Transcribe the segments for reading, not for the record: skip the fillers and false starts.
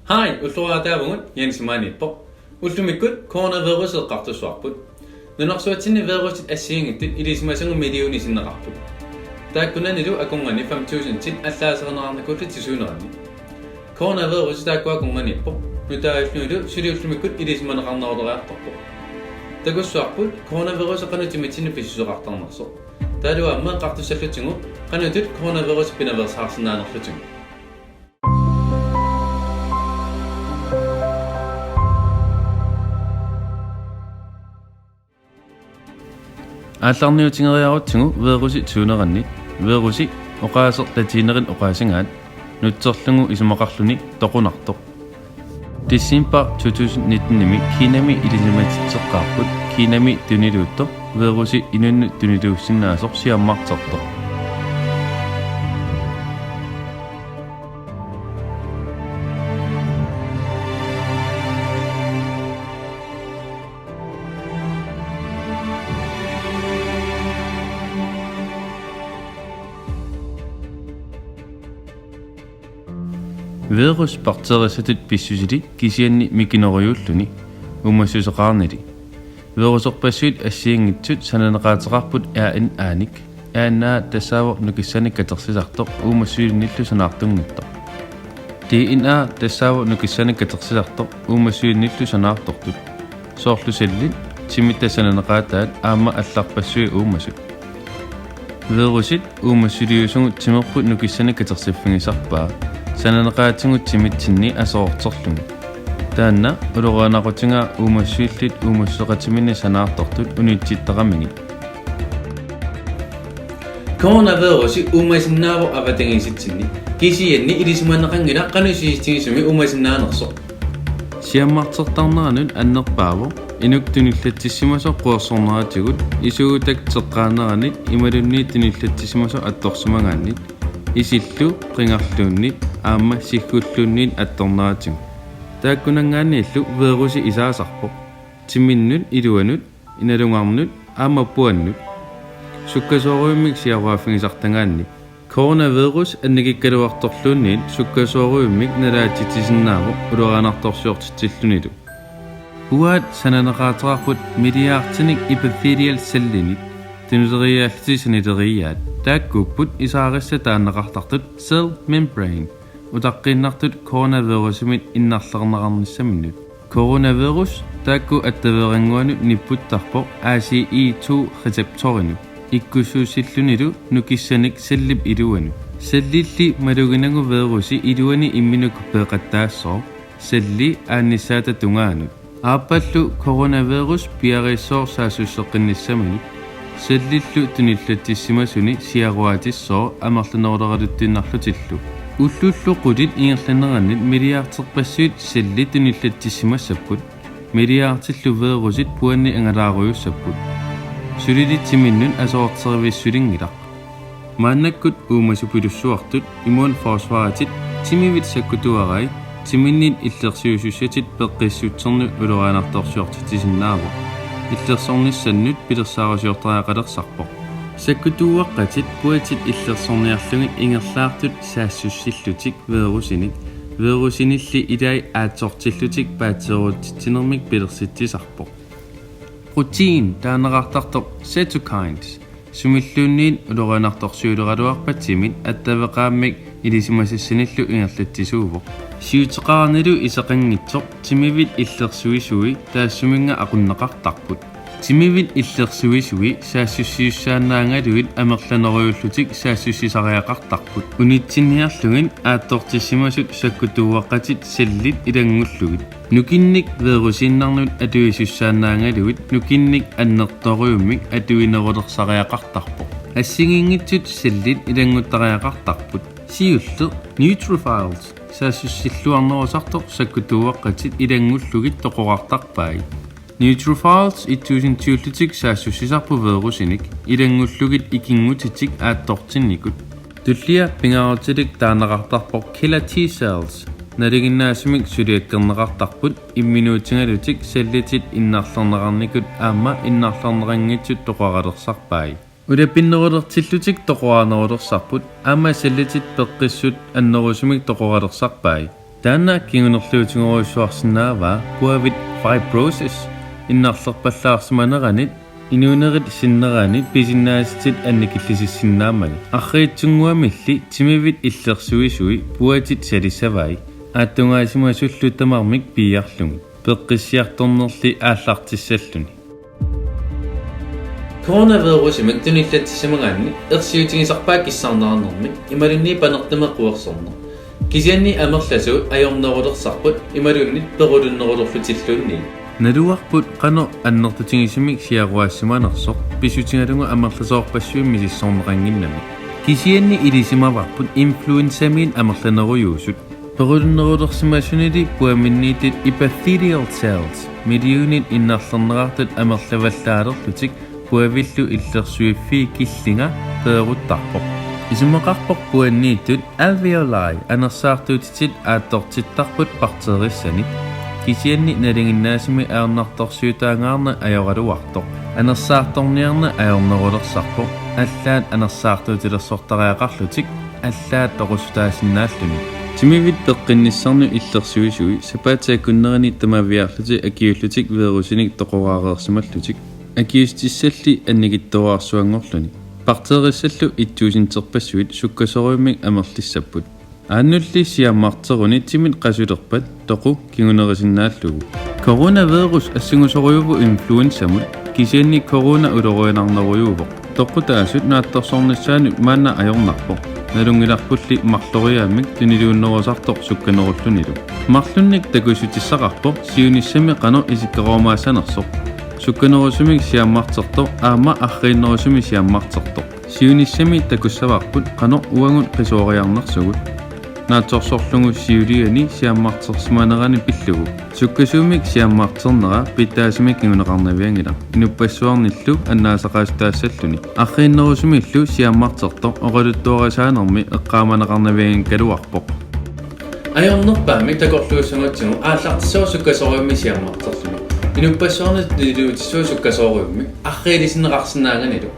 Hi, ulluaataavungut Jens-Maanippo. Ullumikkut coronavirus-eqqartussuarput. Nunarsuatsinni virusit assiingittut ilisimasangu millioni sinneqarput. Taakkunanilu akungani 5000 allaaseqernerarnikullu tisuunerani. Coronavirus taakkuakunganippo. Nutaalluilu suliullumikkut ilisimaneqarneruleriartarpu. Takussuarput coronavirus qanutimitsini pissuseqartarnerso. Taalua amma qartussallutingu qanutut coronavirus pinaversaarsinaanerlutingu. Алларниутингериарутсигу вируси туунеранни вируси оqaасерлатиинерин оqaасингаат нутсерлугу исумақарлуни тоқунартоқ December 2019-ними кинами илисиматитсеққарпут кинами тунилуутто вируси инунну тунилууссиннаасор сиаммартертоқ Virus bakterisatut pissusili kisianni mikinoriulluni ummassuseqarnili virusorpassuit assiingittut sananeqaateqarput ain aanik aannaa tassaavor nukissani katersisartoq ummassuulinnillusanaartunngittoq DNA tassaavor nukissani katersisartoq ummassuulinnillusanaartortut soorlusallin timittasaneneqaataat aamma allarpassui uummasut virusit uummassuliusungu timerput nukissani katersiffingisarpaa сананеqaатингутсимитсинни асоорторлуни таанна улорианақутинга уумассуиллит уумассеқатиминни санаартортут униитситтақамиги Coronavirus uumasinnaavu avatangisitsinni kisianni ilisиманеқангила qanusistigissumi uumasinnaanerso сиаммартертарнеранут аннерпааво инуктуниллатсимасо қуерсорнератигут исугутак теққаанеранит ималунни туниллатсимасо атторсумагааннит исиллу qingarluunnit аама сиггуллуунниин атторнератигу тааккунангааннииллу вируси исаасарпо тимминнут илуанут иналунгарнут аамаппуаннут суккасоориуммик сиаруаффигисартангаанни коронавирус аннагиккалуарторлуунниит суккасоориуммик налаатитисиннааву улераанарторсуортитсиллунилу уаат сананеqaaтерарпут милиаартиник epithelial cellинит тунусериаалтисанилериаат тааккуппут исаариса тааннеқартартут cell membrane утаққиннартут коронавирусимит иннарлернеқарниссаминнут коронавирус таакку аттаверингуанут ниппуттарпо ACE2 рецепторину иккусуусиллунилу нукиссаник селлип илуану селлилли малугинагу вируси илуани имминуку пеқаттаассоо селли ааннисаата тунгаанут ааппаллу коронавирус пиариссоор саасуссеққинниссаминут селлиллу туниллаттиссимасуни сиаруатиссоо амерлунерулералуттиннарлутиллу уллуллу qudit ингерланераннит милиартерпассуит селли туниллаттиссимассаппут милиартиллу вирусит пуанни ангалааруйуссаппут сулилитсиминнун асоортервиссулингилақ мааннаккут уумасупилуссуартут иммунфорсваратит тимивит саккутуарай тиминнит иллерсиусуссатит пеққиссутсерну улераанарторсуортитисиннааву иллерсорниссаннут пилерсаарусиортариақалерсарпо саккутууаққатит пуатит иллерсорниарлугит ингерлаартут саассуссиллутик вирусинилли илай аатсортиллутик паатеруутитсинермик пилерситсисарпо протеин таанеқартартоқ cytokines сумиллуунниин улерианарторсуулералуарпатсимит аттавеқааммик илисимасассаниллу ингерлаттисуувоқ сиутеқарнилу исеқангитсоқ тимивит иллерсуисуи таассуминга ақуннеқартарпут тимивит иллерсуисуи саассуссиуссаанаангалуит амерланериуллутик саассуссисариақартарпут унитсинниарлугин ааттортиссимасут саккутууаққатит селлит илангуллугит нукинник вирусиннарнут атуисуссаанаангалуит нукинник аннерториуммик атуинерулерсариақартарпо ассигингитсут селлит илангуттариақартарпут сиулле neutrophils саассуссиллуарнерусартоқ саккутууаққатит илангуллугит тоқоқартарпаи neutrophils итсуусинтиуллутик саассуссисарпу вирусиник илангуллугит икингутитик ааттортинникут туллиа пингаарутилик таанеқартарпоқ killer T cells налигиннаасмик сулиаккернеқартарпут имминуутингалутик селлитит иннарлернеқарникут аама иннарлернеқангитсут тоқаралерсарпаи Ulapinnerullertilllutik toqoarnerullersarput aama sallitит peqqissut annerusumik toqoralersarpai таана кингунерлуутингоруйссуарсинаава puavit fibrosis иннарлерпаллаарсиманеранит инуунерит синнераани писиннааситит анникиллисиссиннаамани арриитсунгуамилли тимивит иллерсуисуи пуатит салиссавай ааттунгаасимасуллу тамармик пиарлуги пеққиссиарторнерли ааллартиссаллуни coronavirus мактуниллатсимагаанни ерсиутигисарпаа киссаарнераннэрмик ималунни панертамеқуерсорнер кисианни амерласуу аёрнерулерсарпут ималуннит перулуннерулерлутиллуунни налуарпут қано аннертутигисимик сиаруаассиманерсоқ писутингалугу амерласоорпассуим мисиссорнеқангиннами кисианни илисимаварпут инфлуенсамиин амерланеруйуусут перулуннерулерсимасунили пуаминниитит epithelial cells милиунит иннарлернераартут амерлаваллаалерлутик puavillу иллерсуиффи киллинга перуттарпоқ исумеқарпоқ пуаннииттут alveoli анерсаартуутитит ааттортиттарпут партериссани кисианни налингиннаасими аернарторсуутаангаарна аёралуартоқ анерсаарторниарна аёрнерулерсарпоқ аллаат анерсаартуутилерсортариақарлутик аллаат тоқусутаасиннааллуни тимивит пеққинниссарну иллерсуисуи сапаатааккуннерани тамавиарлути акиуллутик вирусиник тоқораареерсималлутик акиустиссалли аннигитторуарсуангорлуни партериссаллу итсуусинтерпассуит суккасоруимик амерлиссаппут aanulli siammarteruni timit qasulerpat toqu kingunerisinnaallugu coronavirus assungusoriuvu influensamut kisianni corona uloruinarneruyuuvoq toqqutaasut naattorsornissaanu maanna ajornarpoq nalungilarpulli marloriaamik tuniluunnerusartoq sukkanerullunilu marlunnik takusutissaqarpoq siunissami qano isikkeruumaasanersoq sukkanerusumik siammartertoq aama arriinnerusumi siammartertoq siunissami takussavaqput qano uangut qisuoriarnersugut naatorsorlungu siuliani siammartersimanerani pillugu sukkasuumik siammarternera pittaasimik kinguneqarnaviangila inuppassuarnillu annaasaqaastaassalluni arriinnerusumillu siammartertoq oqaluttuarasaanermi eqqaamaneqarnaviangin kaluarpoq аёрнерпаамик такорлуусангатсигу ааллартиссоо суккасоруимми сиаммартерлуни инуппассуарнит нилуутиссуу суккасоруимми арриилисинеқарсинааганилу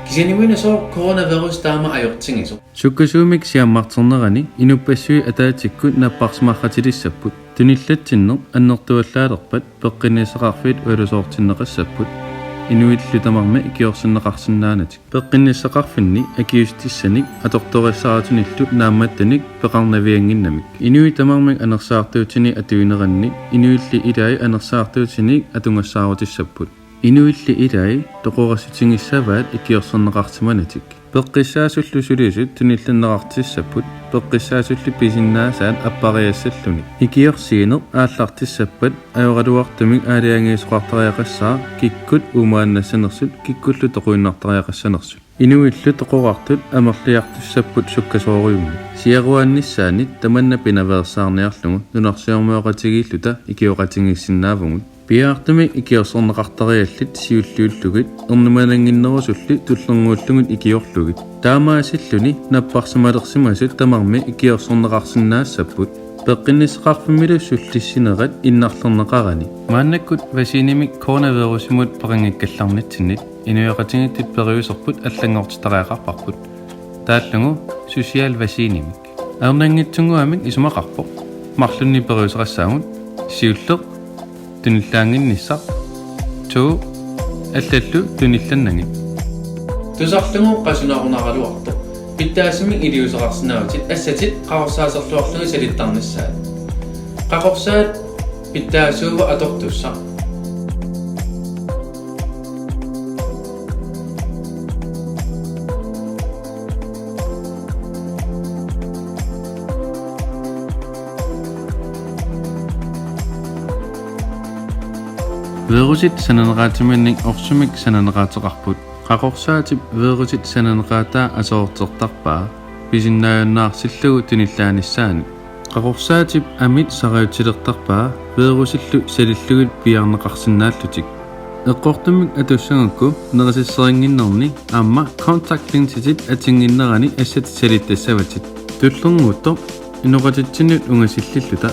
кисианимуинасоо коронавирус таама аёртингисо суккасуумик сиаммартернерани инуппассуи атаатиккут наппарсимахатилиссаппут туниллатсиннер аннертуаллаалерпат пеққинниссақарфит уалусоортиннеқассаппут инуиллутамарми икиорсиннеқарсинаанатик пеққинниссақарфинни акиустиссаник аторториссаратуниллу наамматтаник пеқарнавиангиннамик инуитамармик анерсаартуутини атуинеранни инуилли илаи анерсаартуутиник атунгассаарутиссаппут инуилли илаи тоқорасутингиссаваат икиорсернеқартиманатик пеққиссаасуллу сулиусут тунилланнеқартиссаппут пеққиссаасулли писиннаасаат аппариассаллуни икиорсиинер ааллартиссаппат аёралуартамик аалиангиисоқартариақассаа киккут умааннассанерсут киккуллу тоқуиннартариақассанерсут инуиллу тоқорартут амерлиартуссаппут суккасоориумми сиаруаанниссаанит таманна пинаверсаарниарлугу нунарсиормуоқатигииллута икиоқатингиссиннаавгут пиаартами икиорсернеқартариаллит сиуллууллугит эрнумалангиннерусулли туллернгууллугут икиорлугит таамаасиллуни наппарсималерсимасут тамарми икиорсернеқарсинаассаппут пеққиннисеқарфимилу суллиссинерат иннарлернеқарани мааннаккут васинимик коронавирусимут перангиккалларнитсиннит инуяқатингиттит периусерпут аллангортитариақарпарпут тааллугу сусиал васинимик арнангитсунгуамик исумақарпоқ марлунни периусеқассаагут сиуллеқ туниллаангинниссақ туу аллаллу тунилланнагит тусарлугу qasunarunaраluarto питтаасимик илиусеқарсинаавтит ассатит qaorsaasерluarlugi салиттарниссаат qaqorsaat питтаасуува атортусса вирусит сананераатиманник орсумик сананераатеқарпут qaqorsaatip вирусит сананераатаа асоортертарпаа писиннааюннаарсиллугу туниллааниссаани qaqorsaatip amit сариутилертарпаа вирусиллу салиллугит пиарнеқарсинааллутик эққортумик атуссангакку нерисиссерингиннерни аама contact lensitит атингиннерани ассат салиттассаватит туллернуутто инуқатитсинут унгасиллиллута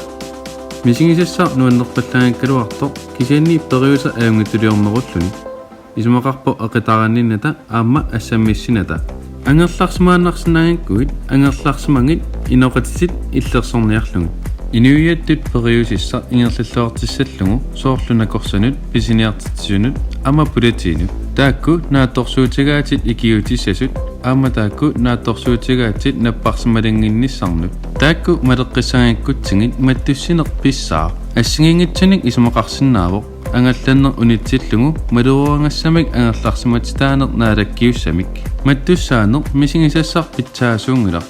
мисигисассаа нуаннерпаллаагаккалуарто кисианни периуса аюнгитулиорнеруллуни исумақарпо ақитаараннинната аама ассаммиссината ангерларсимааннарсинаагаккуит ангерларсимангит иноқатитит иллерсорниарлугит Inuiattut periusissa ingerlilluartissallungu soorlunakorsanut pisiniartitsunut ama pulatiinut taakku naattorsuutigaatit ikiutissasut ama taakku naattorsuutigaatit napparsimalanginnissarnut taakku maleqqissangikkutsigit mattussinerpissaa assingingitsunik isumaqarsinnaavoq angallanner unitsillungu maluruangassamik angerlarsimatitaaner naalakkiussamik mattussaaner misingisassar pitsaasuungilaq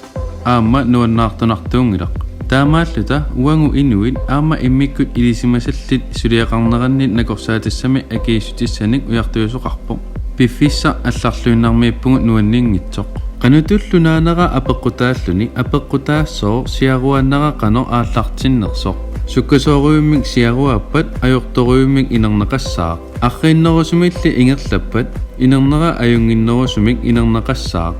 aamma nuannaartunartuungilaq taamaalluta uangu inuit aamma immikkut ilisimasallit suliaqarnerannit nakorsaatassami akiissutissanik ujartuusoqarpoq piffissa алларлуиннармииппугу нуаннингитсоқ qanutullunaanera apeqqutaalluni apeqqutaassoo siaruannera qano ааллартиннерсоқ суккасооруйуммик сиаруааппат ajortoruйуммик инернеқассаа аррииннерусумилли ингерлаппат инернера аюнгиннерусумик инернеқассаа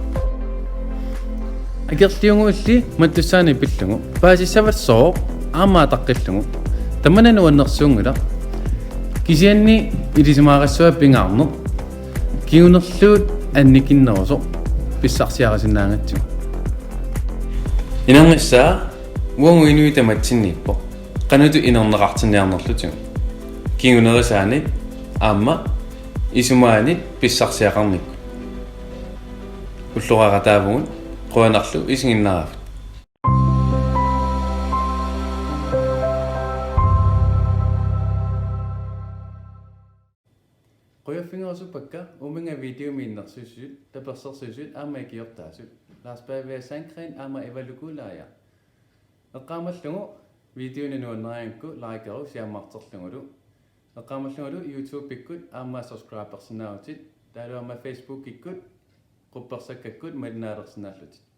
агерлиунгуулли маттуссаани пиллугу паасиссавассоо аамаа таққиллугу таманануаннерсуунгила кисианни илисимаагассуа пингаарнер киунерлуут анникиннерусо писсарсиарасиннаангатсуг инернissaa уангу инуита матсинниппо qanatu inerneqartinniarnerlutigu kiunerisaani aamma isumaani pissarsiaqarnikku ulluqaqataavugun quanarlu isinginneraavat qoyaffingersupakka uminga video miinnersussuut tapersersussuut aamma ikiortaasut Lars Berg Sandgren aamma evalukulaaya eqqaamallugu videoni nuannerangakku likeeru siammarterlungulu eqqaamallugu YouTube ikkut aamma subscribersinaarutit taaluamma Facebook ikkut quppersakkakkut malinaalersinaallutit